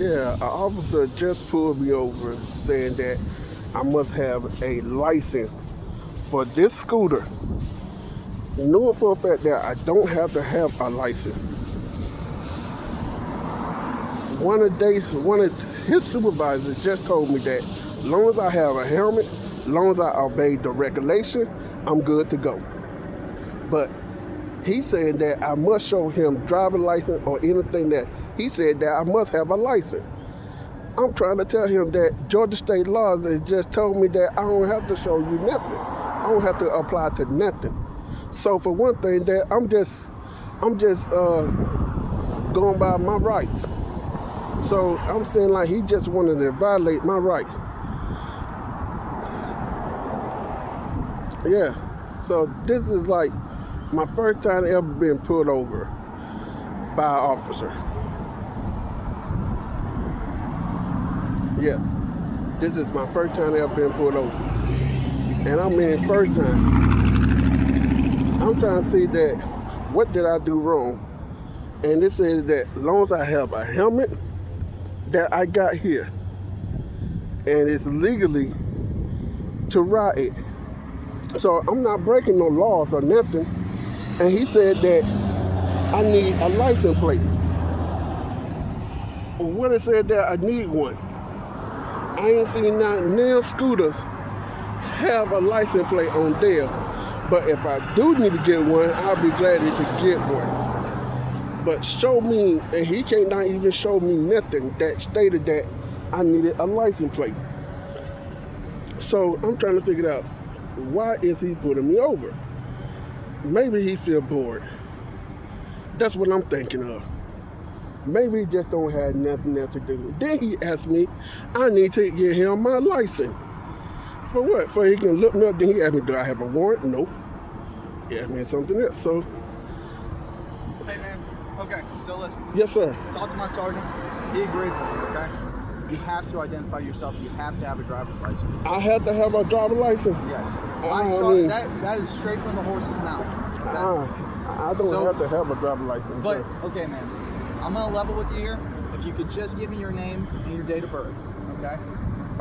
Yeah, an officer just pulled me over saying that I must have a license for this scooter, knowing for a fact that I don't have to have a license. One of his supervisors just told me that as long as I have a helmet, as long as I obey the regulation, I'm good to go. But he said that I must show him driver's license or anything that he said that I must have a license. I'm trying to tell him that Georgia state laws has just told me that I don't have to show you nothing. I don't have to apply to nothing. So for one thing, that I'm just going by my rights. So I'm saying like he just wanted to violate my rights. Yeah. So this is like my first time ever being pulled over by an officer. Yeah. This is my first time ever being pulled over. And I mean first time. I'm trying to see that what did I do wrong? And it says that as long as I have a helmet that I got here and it's legally to ride it. So I'm not breaking no laws or nothing. And he said that I need a license plate. What it said that I need one. I ain't seen nail scooters have a license plate on there. But if I do need to get one, I'll be glad to get one. But show me, and he can't not even show me nothing that stated that I needed a license plate. So I'm trying to figure out, why is he putting me over? Maybe he feel bored. That's what I'm thinking of. Maybe he just don't have nothing else to do. Then he asked me, I need to get him my license. For what? For he can look me up. Then he asked me, do I have a warrant? Nope. He asked me something else. So, hey man, okay, so listen. Yes, sir. Talk to my sergeant. He agreed with me, okay? You have to identify yourself. You have to have a driver's license. I have to have a driver's license. Yes. That is straight from the horse's mouth. Okay? I don't have to have a driver's license. But, sir. okay, man. I'm going to level with you here. If you could just give me your name and your date of birth, okay?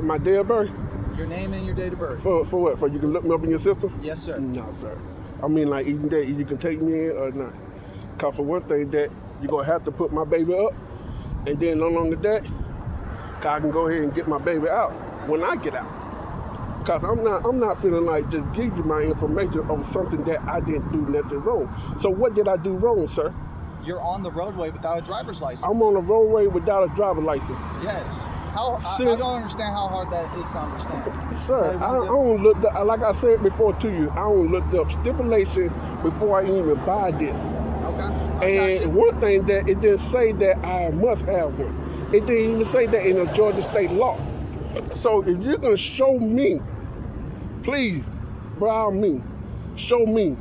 My date of birth? Your name and your date of birth. For what? For you can look me up in your system? Yes, sir. No, sir. I mean, like, even that you can take me in or not. Because for one thing, that you're going to have to put my baby up. And then no longer that, I can go ahead and get my baby out when I get out. Because I'm not feeling like just give you my information on something that I didn't do nothing wrong. So what did I do wrong, sir? You're on the roadway without a driver's license. I'm on the roadway without a driver's license. Yes. I don't understand how hard that is to understand. Sir, I don't look up, like I said before to you, I don't look up stipulation before I even buy this. Okay. And one thing that it didn't say that I must have one. It didn't even say that in the Georgia state law. So if you're gonna show me, please, by all means, show me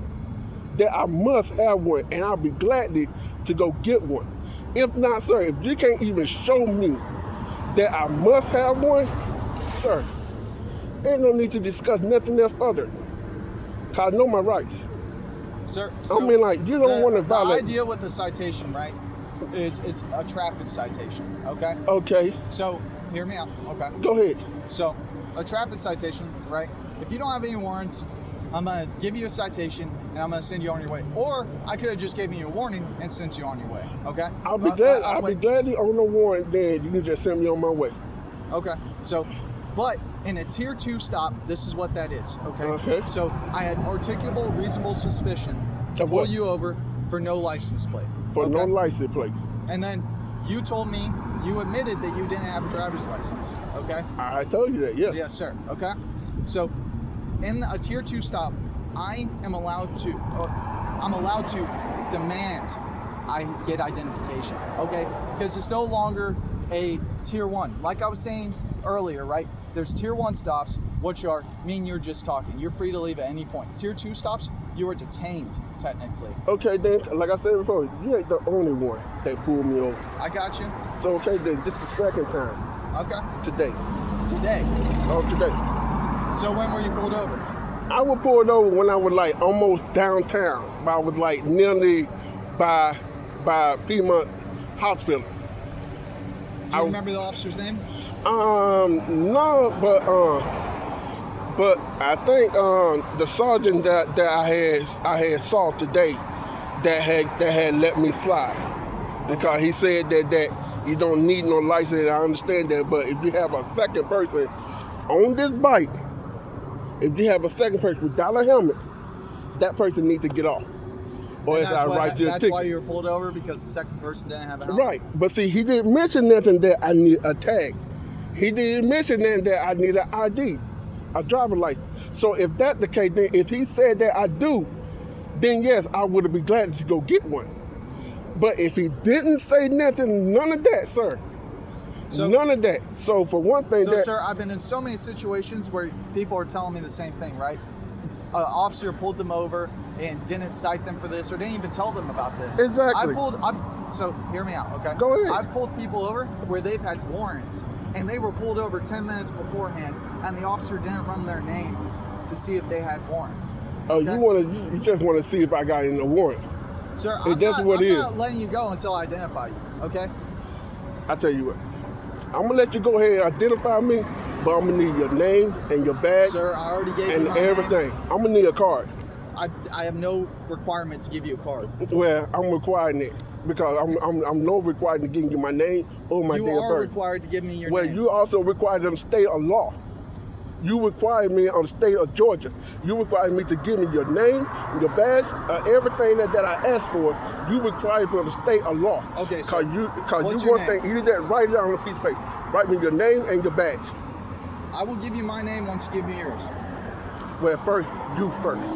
that I must have one, and I'll be glad to go get one. If not, sir, if you can't even show me that I must have one, sir, ain't no need to discuss nothing else further. Cause I know my rights. Sir, I mean, like, you don't want to violate. The idea with the citation, right, is it's a traffic citation, okay? Okay. So, hear me out, okay? Go ahead. So, a traffic citation, right? If you don't have any warrants, I'm going to give you a citation and I'm going to send you on your way. Or I could have just gave you a warning and sent you on your way, okay? I'll be gladly on the warrant, then you can just send me on my way. Okay. So, but in a tier 2 stop, this is what that is, okay? Okay. So, I had articulable reasonable suspicion to Of pull what? you over for no license plate. For okay? no license plate. And then you told me, you admitted that you didn't have a driver's license, okay? I told you that, yes. Yes, sir, okay? So, in a tier 2 stop, I'm allowed to demand I get identification, okay? Because it's no longer a tier 1. Like I was saying earlier, right? There's tier 1 stops, which are mean you're just talking. You're free to leave at any point. Tier 2 stops, you are detained, technically. Okay, then, like I said before, you ain't the only one that pulled me over. I got you. So, okay, then, this the second time. Okay. Today. Today. Oh, today. So when were you pulled over? I was pulled over when I was like almost downtown. But I was like nearly by Piedmont Hospital. Do you remember the officer's name? No, but I think the sergeant that I had saw today that had let me slide because he said that you don't need no license. I understand that, but if you have a second person on this bike, if you have a second person without a helmet, that person needs to get off. Or it's I write you a ticket. That's why you were pulled over, because the second person didn't have a helmet? Right, but see, he didn't mention nothing that I need a tag. He didn't mention nothing that I need an ID, a driver license. So if that's the case, then if he said that I do, then yes, I would be glad to go get one. But if he didn't say nothing, none of that, sir. None of that. So for one thing, sir, I've been in so many situations where people are telling me the same thing, right? An officer pulled them over and didn't cite them for this, or didn't even tell them about this. Exactly. So hear me out, okay? Go ahead. I've pulled people over where they've had warrants, and they were pulled over 10 minutes beforehand, and the officer didn't run their names to see if they had warrants. Oh, okay? You just want to see if I got any warrant. Sir, I'm not letting you go until I identify you, okay? I tell you what, I'm gonna let you go ahead and identify me, but I'm gonna need your name and your badge. Sir, I already gave and you my everything. name. I'm gonna need a card. I have no requirement to give you a card. Well, I'm requiring it because I'm no required to give you my name or my date of birth. You are required to give me your name. Well, you also required on the state of law. You require me on the state of Georgia. You require me to give me your name, your badge, everything that I asked for. You require for the state of law. Okay, so Because you want thing, you need that write it down on a piece of paper. Write me your name and your badge. I will give you my name once you give me yours. Well, first, you first.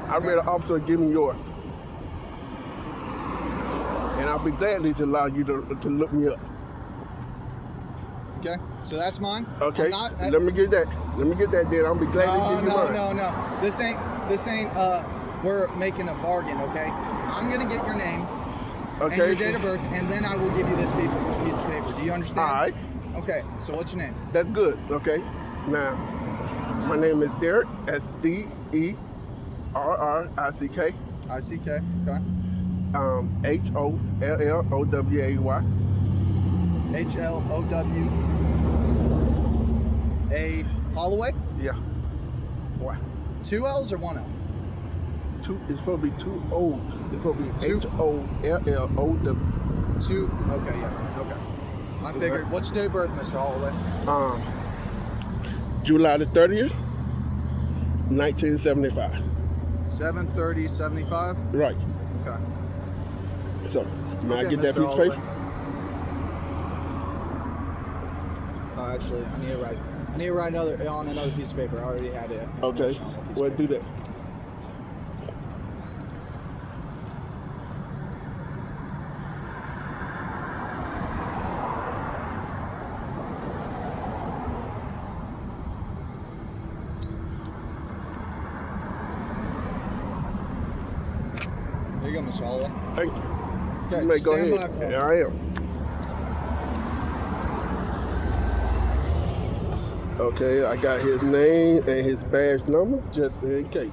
I read an officer give me yours. And I'll be glad to allow you to look me up. Okay, so that's mine. Okay, let me get that. Then I'll be glad to give you mine. No. This ain't. We're making a bargain. Okay, I'm gonna get your name and your date of birth, and then I will give you this piece of paper. Do you understand? All right. Okay, so what's your name? That's good. Okay. Now, my name is Derrick. That's DERRICK. ICK. Okay. HOLLOWAY. HLOWA Holloway? Yeah. Why? 2 L's or 1 L? It's supposed to be 2 O. It's supposed to be HOLLOW. 2. Okay, yeah. Okay. I figured. What's your date of birth, Mr. Holloway? July the 30th, 1975. 7/30/75? Right. Okay. So, may I get that piece of paper? Actually, I need to write on another piece of paper. I already had it. Okay. Well, do that. There you go, Mr. Holloway. Thank you. Okay, you may go ahead. Yeah, I am. Okay, I got his name and his badge number, just in case.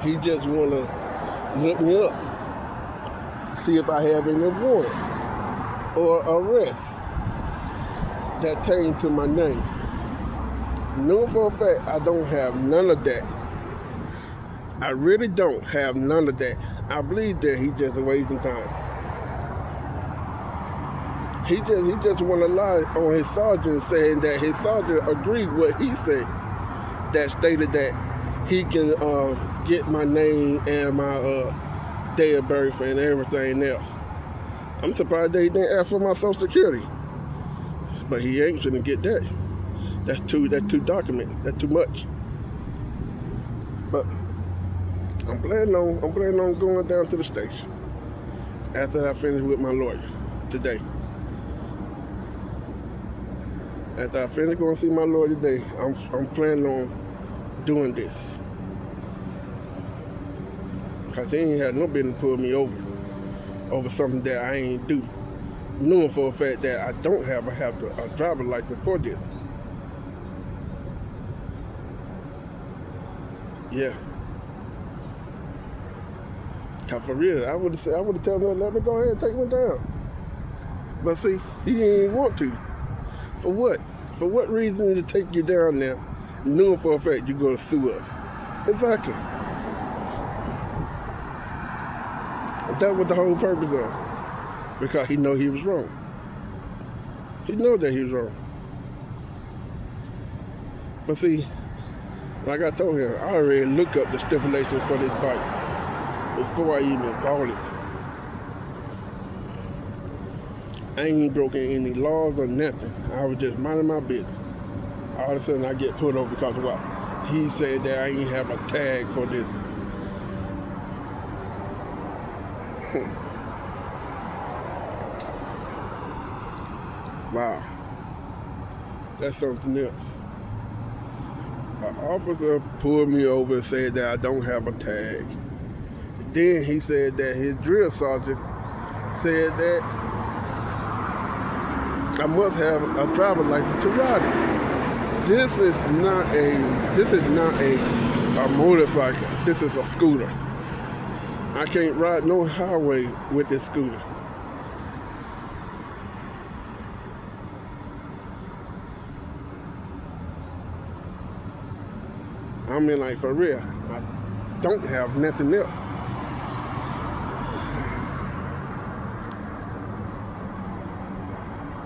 He just want to look me up, see if I have any warrant or arrest that pertain to my name. Knowing for a fact I don't have none of that. I really don't have none of that. I believe that he just wasting time. He just want to lie on his sergeant, saying that his sergeant agreed with what he said, that stated that he can get my name and my date of birth and everything else. I'm surprised that he didn't ask for my Social Security, but he ain't gonna get that. That's too documented. That's too much. But I'm planning on going down to the station after I finish with my lawyer today. After I finish going to see my lawyer today, I'm planning on doing this. Cause he ain't had no business pulling me over something that I ain't do. Knowing for a fact that I don't have a driver's license for this. Yeah. Cause for real, I would have told him, let me go ahead and take him down. But see, he didn't want to. For what? For what reason to take you down there, knowing for a fact you're going to sue us? Exactly. That was the whole purpose of it. Because he know he was wrong. He know that he was wrong. But see, like I told him, I already looked up the stipulations for this bike before I even bought it. I ain't broken any laws or nothing. I was just minding my business. All of a sudden I get pulled over because of what? He said that I ain't have a tag for this. Wow. That's something else. An officer pulled me over and said that I don't have a tag. Then he said that his drill sergeant said that I must have a driver's license to ride it. This is not a motorcycle. This is a scooter. I can't ride no highway with this scooter. I mean, like, for real, I don't have nothing else.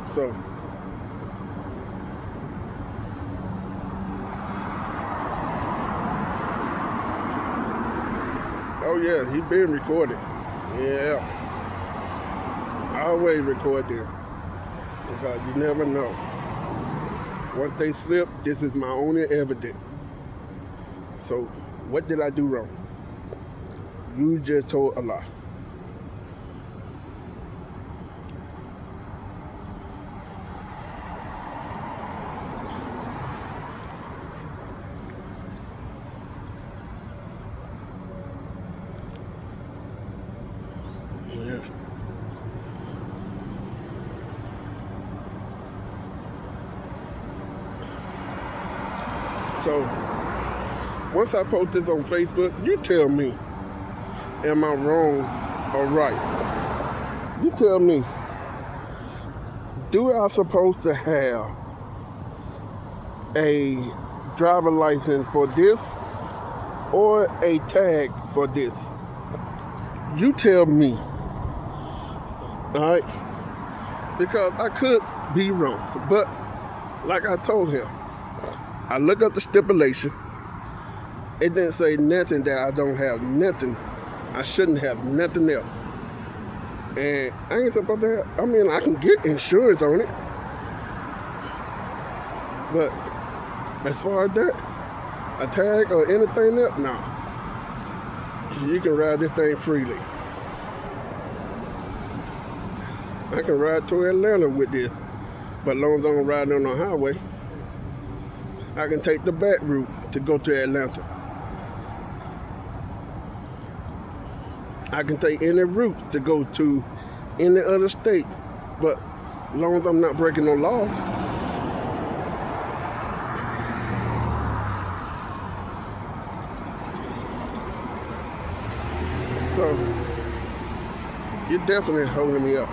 So, oh yeah, he been recorded. Yeah, I always record them because you never know. Once they slip, this is my only evidence. So, what did I do wrong? You just told a lie. Yeah. So, once I post this on Facebook, you tell me, am I wrong or right? You tell me, do I supposed to have a driver license for this or a tag for this? You tell me, all right? Because I could be wrong, but like I told him, I looked up the stipulation. It didn't say nothing that I don't have nothing. I shouldn't have nothing else. And I ain't supposed to have, I mean, I can get insurance on it. But as far as that, a tag or anything else, no. You can ride this thing freely. I can ride to Atlanta with this. But as long as I don't ride on the highway, I can take the back route to go to Atlanta. I can take any route to go to any other state, but as long as I'm not breaking no laws. So, you're definitely holding me up.